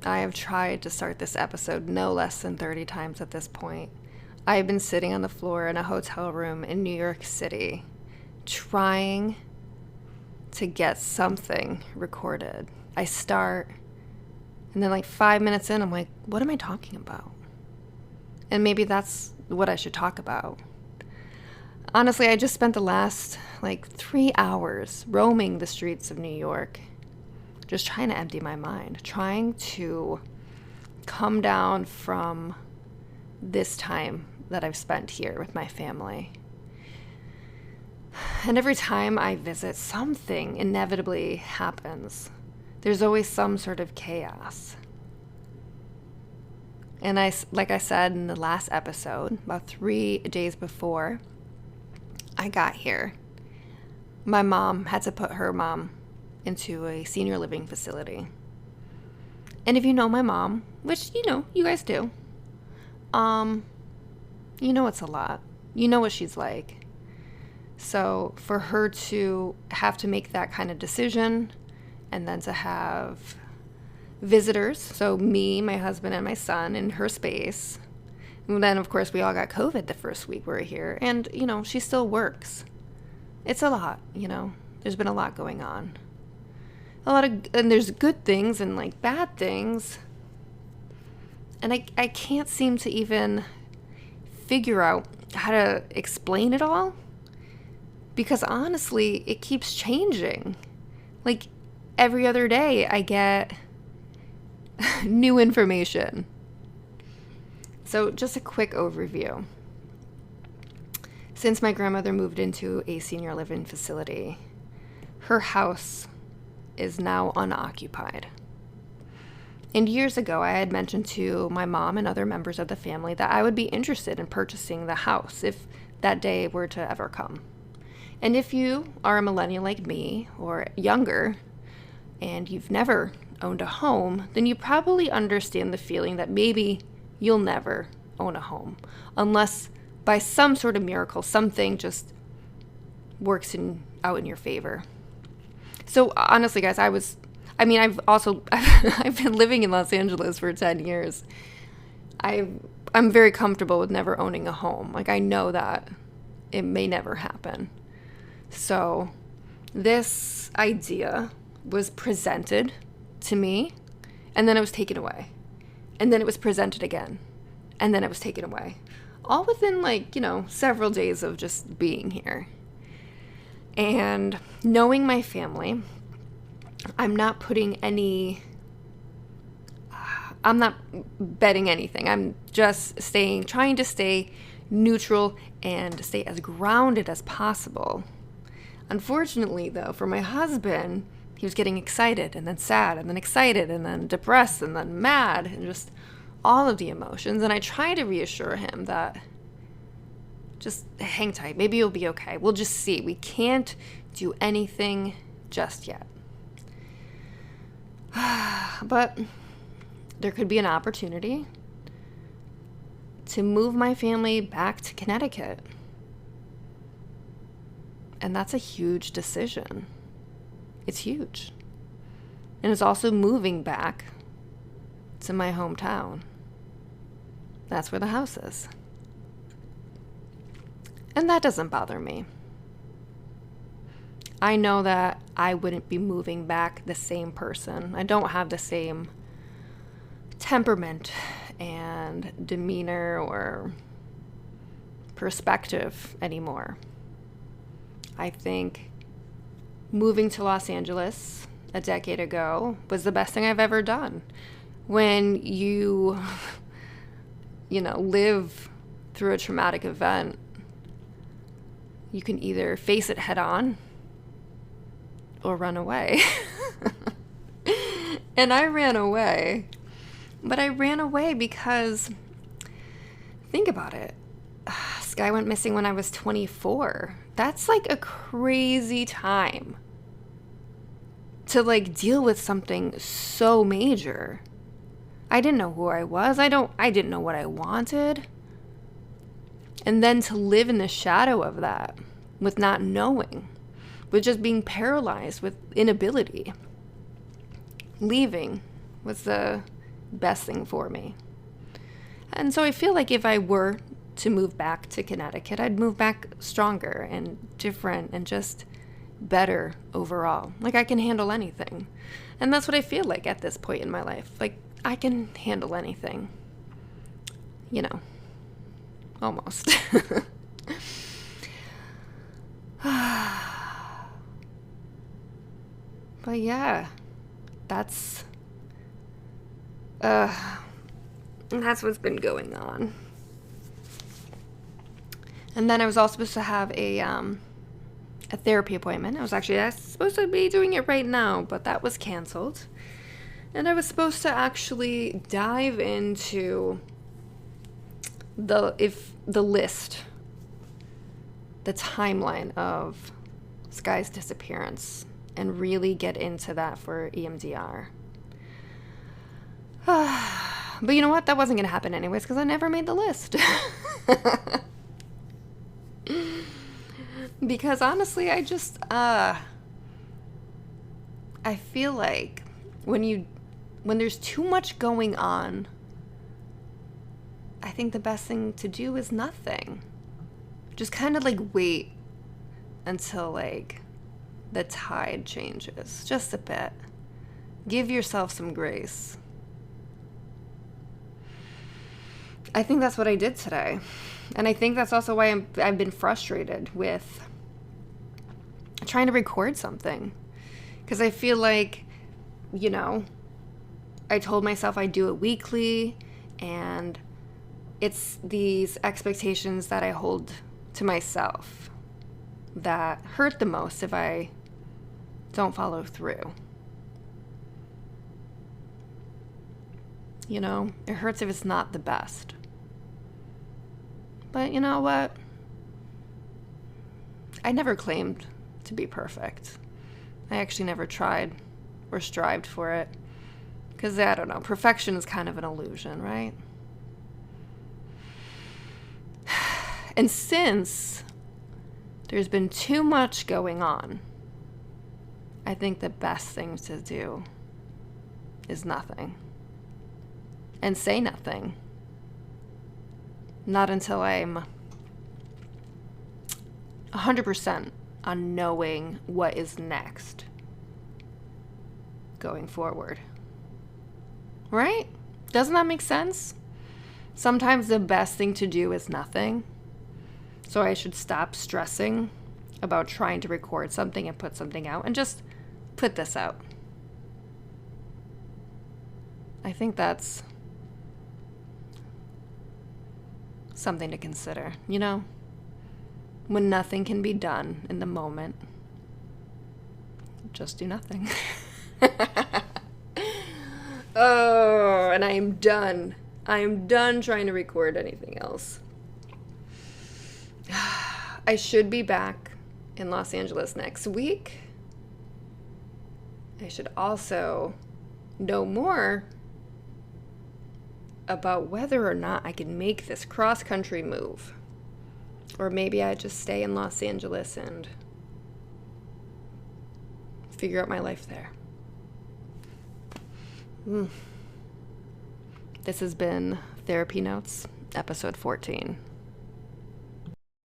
I have tried to start this episode no less than 30 times at this point. I have been sitting on the floor in a hotel room in New York City trying to get something recorded. I start, and then like 5 minutes in, I'm like, what am I talking about? And maybe that's what I should talk about. Honestly, I just spent the last like 3 hours roaming the streets of New York, just trying to empty my mind, trying to come down from this time that I've spent here with my family. And every time I visit, something inevitably happens. There's always some sort of chaos. And like I said in the last episode, about 3 days before I got here, my mom had to put her mom into a senior living facility. And if you know my mom, which you guys do, it's a lot. You know what she's like. So for her to have to make that kind of decision, and then to have visitors, so me, my husband, and my son in her space. And then, of course, we all got COVID the first week we were here. And, she still works. It's a lot, There's been a lot going on. And there's good things and, like, bad things. And I can't seem to even figure out how to explain it all. Because, honestly, it keeps changing. Like, every other day I get new information. So just a quick overview. Since my grandmother moved into a senior living facility, her house is now unoccupied. And years ago, I had mentioned to my mom and other members of the family that I would be interested in purchasing the house if that day were to ever come. And if you are a millennial like me or younger, and you've never owned a home, then you probably understand the feeling that maybe you'll never own a home unless by some sort of miracle something just works out in your favor. So honestly, guys, I've been living in Los Angeles for 10 years. I'm very comfortable with never owning a home. Like, I know that it may never happen. So this idea was presented to me, and then it was taken away. And then it was presented again, and then it was taken away. All within, several days of just being here. And knowing my family, I'm not betting anything. I'm just trying to stay neutral and stay as grounded as possible. Unfortunately, though, for my husband, he was getting excited and then sad and then excited and then depressed and then mad and just all of the emotions. And I try to reassure him that just hang tight. Maybe you'll be okay. We'll just see. We can't do anything just yet. But there could be an opportunity to move my family back to Connecticut. And that's a huge decision. It's huge. And it's also moving back to my hometown. That's where the house is. And that doesn't bother me. I know that I wouldn't be moving back the same person. I don't have the same temperament and demeanor or perspective anymore. I think moving to Los Angeles a decade ago was the best thing I've ever done. When you live through a traumatic event, you can either face it head on or run away. And I ran away. But I ran away because, think about it. Sky went missing when I was 24. That's like a crazy time to deal with something so major. I didn't know who I was. I didn't know what I wanted. And then to live in the shadow of that with not knowing, with just being paralyzed with inability. Leaving was the best thing for me. And so I feel like if I were to move back to Connecticut, I'd move back stronger and different and just better overall. Like, I can handle anything. And that's what I feel like at this point in my life. Like, I can handle anything. You know, almost. But yeah, that's what's been going on. And then I was also supposed to have a therapy appointment. I was supposed to be doing it right now, but that was canceled. And I was supposed to actually dive into the timeline of Skye's disappearance and really get into that for EMDR. But you know what? That wasn't going to happen anyways because I never made the list. Because honestly, I just, I feel like when there's too much going on, I think the best thing to do is nothing. Just kind of like wait until like the tide changes just a bit. Give yourself some grace. I think that's what I did today. And I think that's also why I've been frustrated with trying to record something. Because I feel like, you know, I told myself I'd do it weekly, and it's these expectations that I hold to myself that hurt the most if I don't follow through. You know, it hurts if it's not the best. But you know what? I never claimed to be perfect. I actually never tried or strived for it. Because, I don't know, perfection is kind of an illusion, right? And since there's been too much going on, I think the best thing to do is nothing. And say nothing. Not until I'm 100% on knowing what is next going forward. Right? Doesn't that make sense? Sometimes the best thing to do is nothing. So I should stop stressing about trying to record something and put something out and just put this out. I think that's something to consider, you know? When nothing can be done in the moment, just do nothing. Oh, and I am done. I am done trying to record anything else. I should be back in Los Angeles next week. I should also know more about whether or not I can make this cross-country move. Or maybe I just stay in Los Angeles and figure out my life there. This has been Therapy Notes, episode 14.